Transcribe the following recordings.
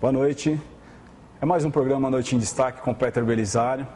Boa noite. É mais um programa Noite em Destaque com Peter Belisário.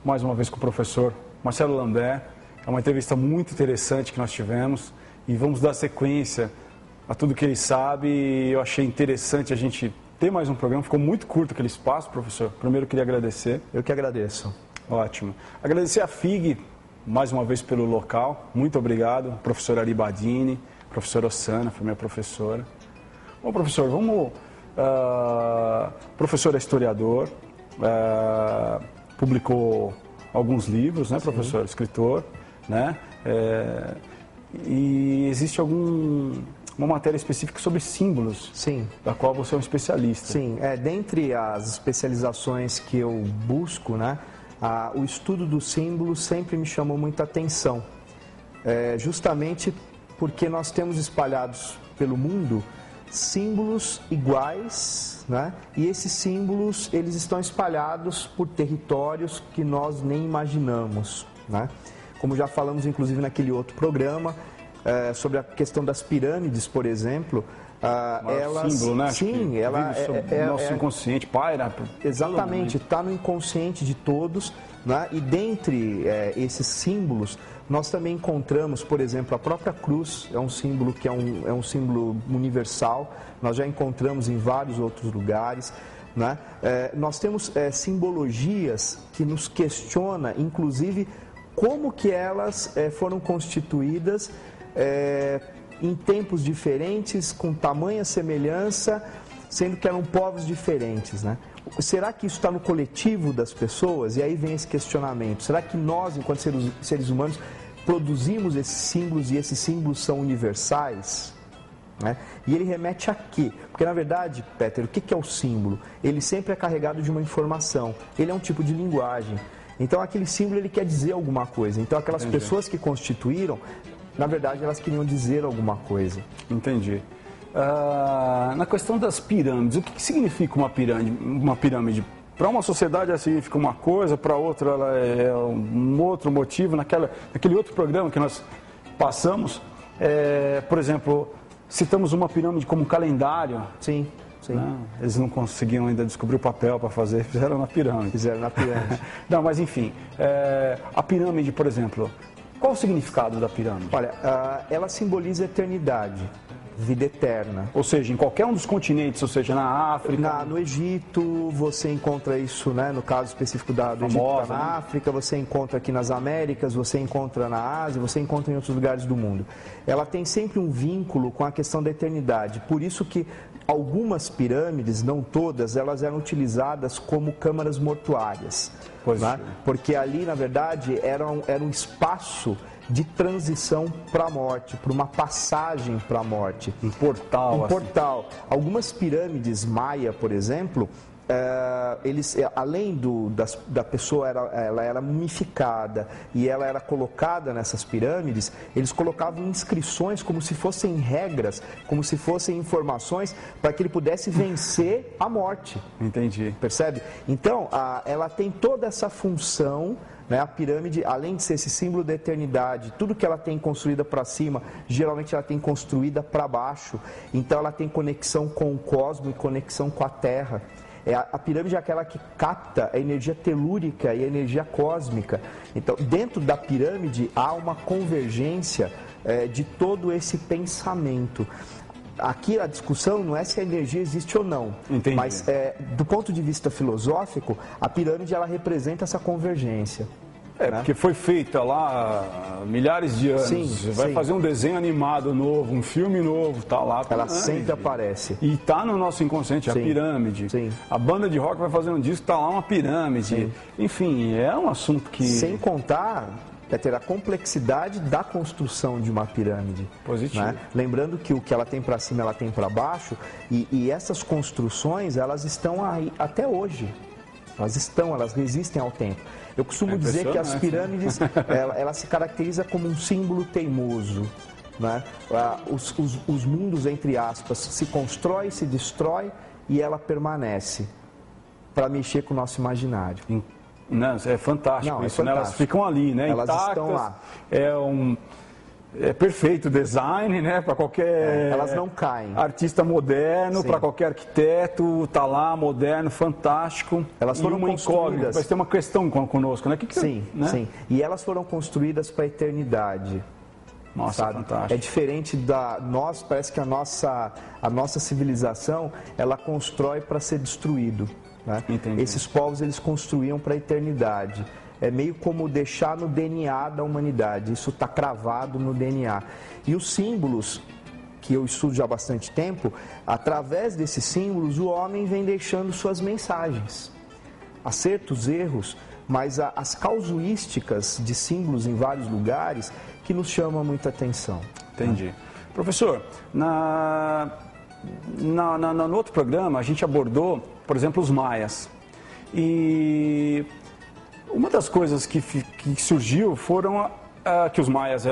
Mais uma vez com o professor Marcelo Lambert. É uma entrevista muito interessante que nós tivemos e vamos dar sequência a tudo que ele sabe. Eu achei interessante a gente ter mais um programa. Ficou muito curto aquele espaço, professor. Primeiro eu queria agradecer. Eu que agradeço. Ótimo. Agradecer a FIG mais uma vez pelo local. Muito obrigado. Professor Ari Badini, professora Ossana, foi minha professora. Bom, professor, vamos... professor é historiador, publicou alguns livros, né, professor? Sim. Escritor, né? E existe uma matéria específica sobre símbolos, sim, da qual você é um especialista. Sim, dentre as especializações que eu busco, né, o estudo dos símbolos sempre me chamou muita atenção, justamente porque nós temos espalhados pelo mundo símbolos iguais, né? E esses símbolos, eles estão espalhados por territórios que nós nem imaginamos, né? Como já falamos, inclusive, naquele outro programa, sobre a questão das pirâmides, por exemplo, elas... símbolo, né? Sim, ela nosso inconsciente, paira... Exatamente, está no inconsciente de todos, né? E dentre esses símbolos, nós também encontramos, por exemplo, a própria cruz, é um símbolo que é um símbolo universal, nós já encontramos em vários outros lugares, né? Nós temos simbologias que nos questionam, inclusive, como que elas foram constituídas em tempos diferentes, com tamanha semelhança, sendo que eram povos diferentes, né? Será que isso está no coletivo das pessoas? E aí vem esse questionamento. Será que nós, enquanto seres humanos, produzimos esses símbolos e esses símbolos são universais? Né? E ele remete a quê? Porque, na verdade, Peter, o que é o símbolo? Ele sempre é carregado de uma informação. Ele é um tipo de linguagem. Então, aquele símbolo, ele quer dizer alguma coisa. Então, aquelas pessoas que constituíram, na verdade, elas queriam dizer alguma coisa. Entendi. Na questão das pirâmides, o que significa uma pirâmide? Para uma sociedade ela significa uma coisa, para outra ela é um outro motivo. Naquele outro programa que nós passamos, por exemplo, citamos uma pirâmide como um calendário. Sim, sim. Né? Eles não conseguiam ainda descobrir o papel para fazer, fizeram na pirâmide. Fizeram na pirâmide. Não, mas enfim, a pirâmide, por exemplo, qual o significado da pirâmide? Olha, ela simboliza a eternidade. Vida eterna. Ou seja, em qualquer um dos continentes, ou seja, na África... No Egito, você encontra isso, né? No caso específico do Egito, tá na África, você encontra aqui nas Américas, você encontra na Ásia, você encontra em outros lugares do mundo. Ela tem sempre um vínculo com a questão da eternidade. Por isso que algumas pirâmides, não todas, elas eram utilizadas como câmaras mortuárias. Pois né? Porque ali, na verdade, era um espaço de transição para a morte, para uma passagem para a morte. Um portal. Um portal. Algumas pirâmides maia, por exemplo, eles, além da pessoa, ela era mumificada e ela era colocada nessas pirâmides, eles colocavam inscrições como se fossem regras, como se fossem informações para que ele pudesse vencer a morte. Entendi. Percebe? Então, ela tem toda essa função. Né? A pirâmide, além de ser esse símbolo da eternidade, tudo que ela tem construída para cima, geralmente ela tem construída para baixo. Então ela tem conexão com o cosmos e conexão com a Terra. A pirâmide é aquela que capta a energia telúrica e a energia cósmica. Então, dentro da pirâmide há uma convergência de todo esse pensamento. Aqui a discussão não é se a energia existe ou não. Entendi. Mas do ponto de vista filosófico, a pirâmide ela representa essa convergência. Né? Porque foi feita lá há milhares de anos. Sim, vai fazer um desenho animado novo, um filme novo, tá lá. Ela sempre aparece. E tá no nosso inconsciente, a pirâmide. Sim. A banda de rock vai fazer um disco, tá lá uma pirâmide. Sim. Enfim, é um assunto que... Sem contar... ter a complexidade da construção de uma pirâmide. Positivo. Né? Lembrando que o que ela tem para cima, ela tem para baixo, e essas construções, elas estão aí até hoje. Elas resistem ao tempo. Eu costumo dizer que as pirâmides, ela se caracteriza como um símbolo teimoso. Né? Os mundos, entre aspas, se constrói, se destrói e ela permanece para mexer com o nosso imaginário. Não, é fantástico. Não, isso, né? Elas ficam ali, né? Elas intactas, estão lá. perfeito design, né? Para qualquer elas não caem. Artista moderno, para qualquer arquiteto, tá lá, moderno, fantástico. Elas foram construídas. Vai ter uma questão conosco, né? Sim, né? sim. E elas foram construídas para a eternidade. Nossa, sabe? fantástico. É diferente da nós, parece que a nossa civilização, ela constrói para ser destruído, né? Entendi. Esses povos, eles construíam para a eternidade. É meio como deixar no DNA da humanidade, isso está cravado no DNA. E os símbolos, que eu estudo já há bastante tempo, através desses símbolos o homem vem deixando suas mensagens, acertos, erros, mas as causuísticas de símbolos em vários lugares que nos chamam muita atenção. Entendi. Professor, no outro programa a gente abordou, por exemplo, os maias. E uma das coisas que surgiu foram que os maias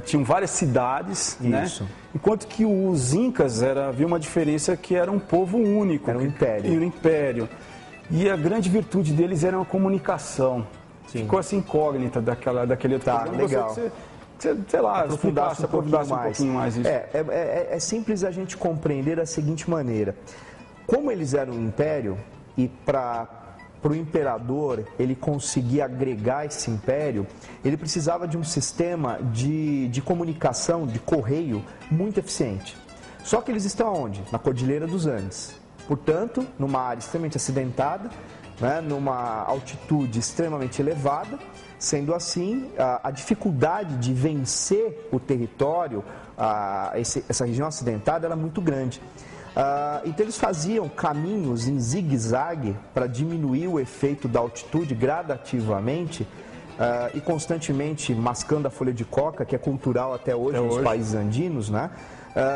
tinham várias cidades, Isso. né? Enquanto que os incas havia uma diferença que era um povo único. Era um império. E um império. E a grande virtude deles era a comunicação. Sim. Ficou essa incógnita daquele outro programa. Legal. Você, sei lá, aprofundasse um pouquinho mais isso. É simples a gente compreender da seguinte maneira. Como eles eram um império e para o imperador ele conseguir agregar esse império, ele precisava de um sistema de comunicação, de correio muito eficiente. Só que eles estão onde? Na Cordilheira dos Andes. Portanto, numa área extremamente acidentada, né, numa altitude extremamente elevada. Sendo assim, a dificuldade de vencer o território, essa região acidentada, era muito grande. Então eles faziam caminhos em zigue-zague para diminuir o efeito da altitude gradativamente e constantemente mascando a folha de coca, que é cultural até hoje nos países andinos, né?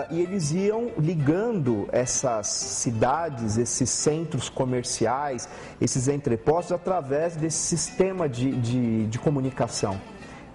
E eles iam ligando essas cidades, esses centros comerciais, esses entrepostos, através desse sistema de comunicação,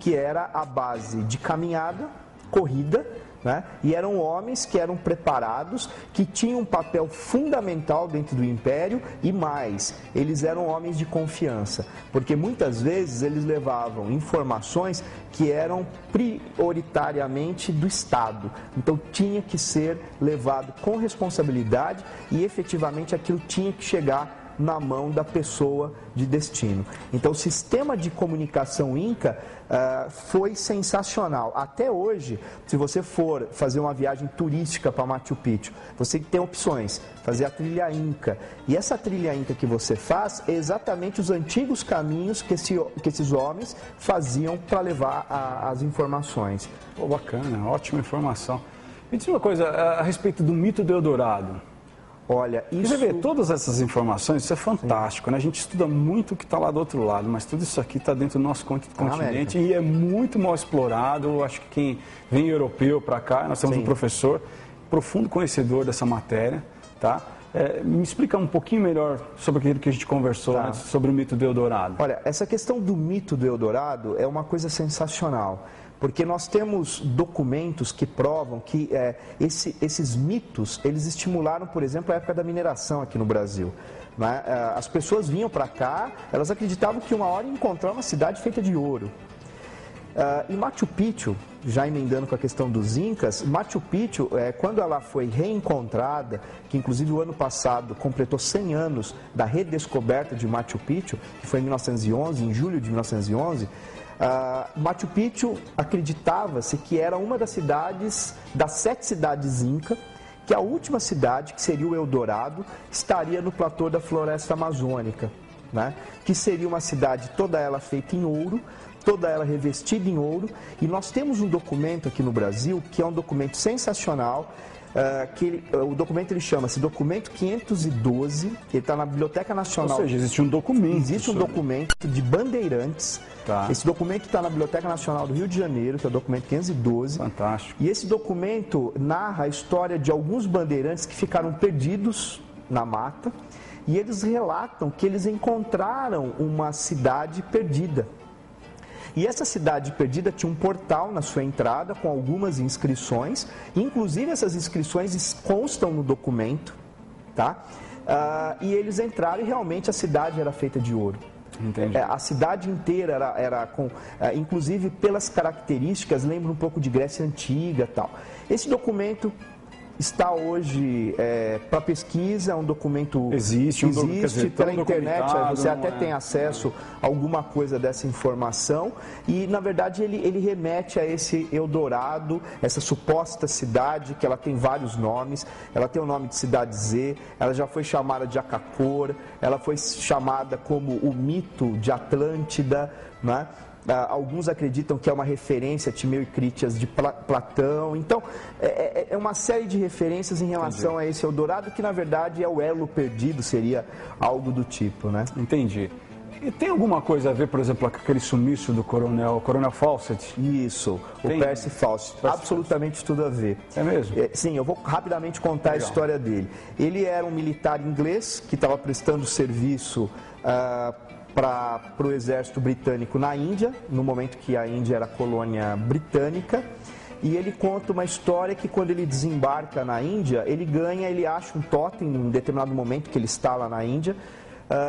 que era a base de caminhada, corrida, né? E eram homens que eram preparados, que tinham um papel fundamental dentro do império e mais, eles eram homens de confiança, porque muitas vezes eles levavam informações que eram prioritariamente do Estado, então tinha que ser levado com responsabilidade e efetivamente aquilo tinha que chegar na mão da pessoa de destino. Então o sistema de comunicação Inca foi sensacional. Até hoje, se você for fazer uma viagem turística para Machu Picchu, você tem opções, fazer a trilha Inca. E essa trilha Inca que você faz é exatamente os antigos caminhos que esses homens faziam para levar as informações. Pô, bacana, ótima informação. Me diz uma coisa a respeito do mito do Eldorado. Olha, isso... Você vê todas essas informações, isso é fantástico, né? A gente estuda muito o que está lá do outro lado, mas tudo isso aqui está dentro do nosso continente e é muito mal explorado. Eu acho que quem vem europeu para cá, nós temos um professor profundo conhecedor dessa matéria, tá? Me explica um pouquinho melhor sobre aquilo que a gente conversou antes, sobre o mito do Eldorado. Olha, essa questão do mito do Eldorado é uma coisa sensacional. Porque nós temos documentos que provam que esses mitos, eles estimularam, por exemplo, a época da mineração aqui no Brasil. Né? As pessoas vinham para cá, elas acreditavam que uma hora iam encontrar uma cidade feita de ouro. E Machu Picchu, já emendando com a questão dos Incas, Machu Picchu, quando ela foi reencontrada, que inclusive o ano passado completou 100 anos da redescoberta de Machu Picchu, que foi em 1911, em julho de 1911, Machu Picchu acreditava-se que era uma das 7 cidades Inca, que a última cidade, que seria o Eldorado, estaria no platô da floresta amazônica, né? Que seria uma cidade toda ela feita em ouro, toda ela revestida em ouro, e nós temos um documento aqui no Brasil, que é um documento sensacional, o documento ele chama-se Documento 512, ele está na Biblioteca Nacional. Ou seja, existe um documento. Existe um documento de Bandeirantes. Tá. Esse documento está na Biblioteca Nacional do Rio de Janeiro, que é o documento 512. Fantástico. E esse documento narra a história de alguns bandeirantes que ficaram perdidos na mata, e eles relatam que eles encontraram uma cidade perdida. E essa cidade perdida tinha um portal na sua entrada com algumas inscrições, inclusive essas inscrições constam no documento, tá? E eles entraram e realmente a cidade era feita de ouro. Entendi. A cidade inteira era com, inclusive pelas características, lembra um pouco de Grécia Antiga e tal. Esse documento está hoje para pesquisa, é um documento existe quer dizer, pela internet, você até tem acesso a alguma coisa dessa informação e na verdade ele remete a esse Eldorado, essa suposta cidade que ela tem vários nomes, ela tem o nome de Cidade Z, ela já foi chamada de Acacor, ela foi chamada como o mito de Atlântida, né? Alguns acreditam que é uma referência a Timeu e Crítias de Platão. Então, é uma série de referências em relação a esse Eldorado, que na verdade é o elo perdido, seria algo do tipo, né? Entendi. E tem alguma coisa a ver, por exemplo, com aquele sumiço do Coronel Fawcett? Isso, o Percy Fawcett. Absolutamente tudo a ver. É mesmo? Sim, eu vou rapidamente contar a história dele. Ele era um militar inglês que estava prestando serviço para o exército britânico na Índia, no momento que a Índia era colônia britânica, e ele conta uma história que quando ele desembarca na Índia, ele acha um totem em um determinado momento que ele está lá na Índia,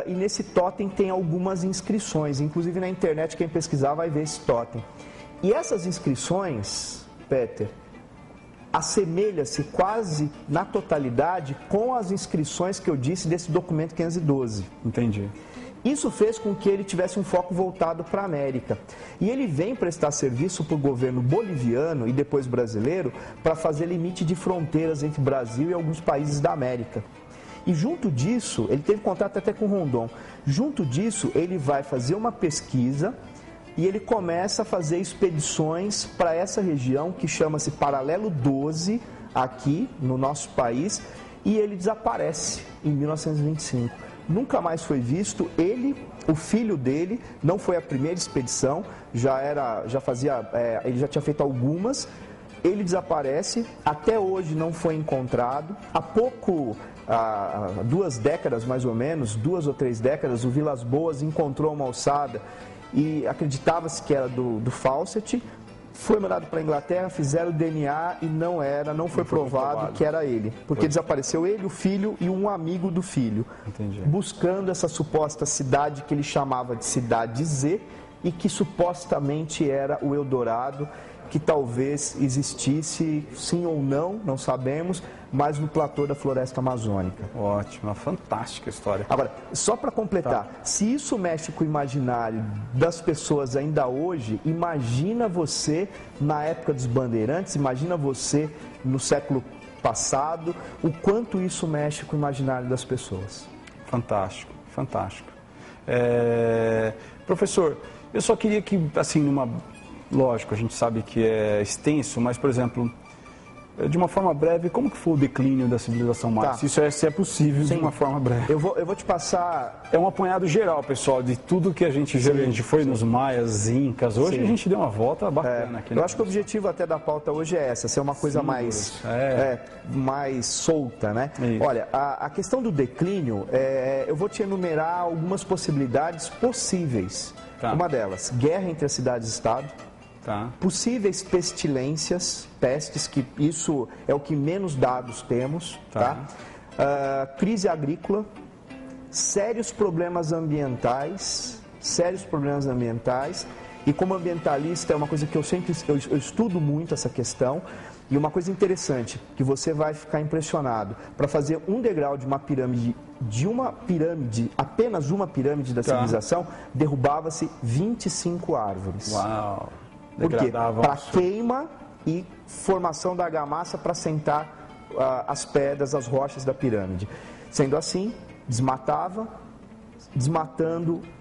e nesse totem tem algumas inscrições, inclusive na internet quem pesquisar vai ver esse totem. E essas inscrições, Peter, assemelha-se quase na totalidade com as inscrições que eu disse desse documento 512. Entendi. Isso fez com que ele tivesse um foco voltado para a América. E ele vem prestar serviço para o governo boliviano e depois brasileiro para fazer limite de fronteiras entre Brasil e alguns países da América. E junto disso, ele teve contato até com Rondon, junto disso ele vai fazer uma pesquisa e ele começa a fazer expedições para essa região que chama-se Paralelo 12, aqui no nosso país, e ele desaparece em 1925. Nunca mais foi visto. O filho dele, não foi a primeira expedição, ele já tinha feito algumas, ele desaparece, até hoje não foi encontrado. Há 2 décadas mais ou menos, 2 ou 3 décadas, o Vilas Boas encontrou uma ossada e acreditava-se que era do Fawcett. Foi mandado para a Inglaterra, fizeram o DNA e não foi provado que era ele. Porque desapareceu ele, o filho e um amigo do filho. Entendi. Buscando essa suposta cidade que ele chamava de Cidade Z e que supostamente era o Eldorado, que talvez existisse, sim ou não sabemos, mas no platô da floresta amazônica. Ótimo, uma fantástica história. Agora, só para completar, se isso mexe com o imaginário das pessoas ainda hoje, imagina você na época dos bandeirantes, imagina você no século passado, o quanto isso mexe com o imaginário das pessoas. Fantástico, fantástico. Professor, eu só queria que, assim, lógico, a gente sabe que é extenso, mas, por exemplo, de uma forma breve, como que foi o declínio da civilização maia? Se é possível, sim, de uma forma breve. Eu vou te passar... É um apanhado geral, pessoal, de tudo que a gente viu. A gente foi nos maias, incas. Hoje a gente deu uma volta bacana aqui. Eu acho que o objetivo até da pauta hoje é essa, ser uma coisa mais solta, né? Isso. Olha, a questão do declínio, eu vou te enumerar algumas possibilidades possíveis. Uma delas, guerra entre as cidades-estado. Possíveis pestilências, pestes, que isso é o que menos dados temos, crise agrícola, sérios problemas ambientais, e como ambientalista é uma coisa que eu estudo muito essa questão, e uma coisa interessante, que você vai ficar impressionado, para fazer um degrau de uma pirâmide, apenas uma pirâmide da civilização, derrubava-se 25 árvores. Uau! Por quê? Para queima e formação da argamassa para sentar as pedras, as rochas da pirâmide. Sendo assim, desmatando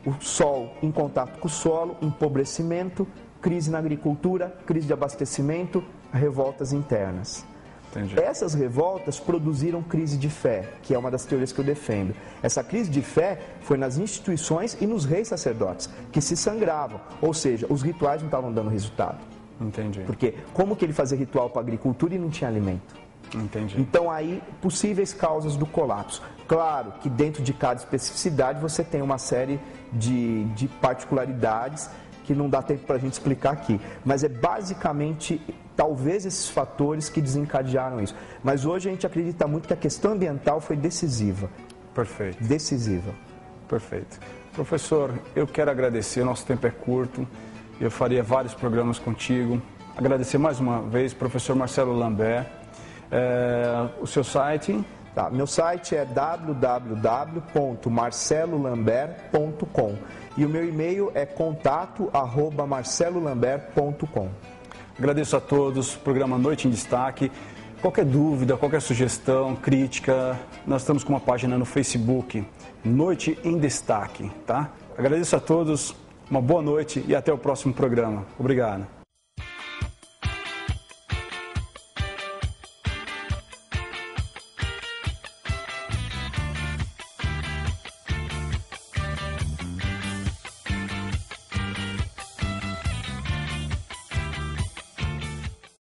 o sol em contato com o solo, empobrecimento, crise na agricultura, crise de abastecimento, revoltas internas. Entendi. Essas revoltas produziram crise de fé, que é uma das teorias que eu defendo. Essa crise de fé foi nas instituições e nos reis sacerdotes, que se sangravam, ou seja, os rituais não estavam dando resultado. Entendi. Porque como que ele fazia ritual para a agricultura e não tinha alimento? Entendi. Então aí, possíveis causas do colapso. Claro que dentro de cada especificidade você tem uma série de particularidades que não dá tempo para a gente explicar aqui. Mas é basicamente, talvez, esses fatores que desencadearam isso. Mas hoje a gente acredita muito que a questão ambiental foi decisiva. Perfeito. Decisiva. Perfeito. Professor, eu quero agradecer, nosso tempo é curto, eu faria vários programas contigo. Agradecer mais uma vez, professor Marcelo Lambert. O seu site? Tá, meu site é www.marcelolambert.com e o meu e-mail é contato@marcelolambert.com. Agradeço a todos, programa Noite em Destaque. Qualquer dúvida, qualquer sugestão, crítica, nós estamos com uma página no Facebook, Noite em Destaque, tá? Agradeço a todos, uma boa noite e até o próximo programa. Obrigado.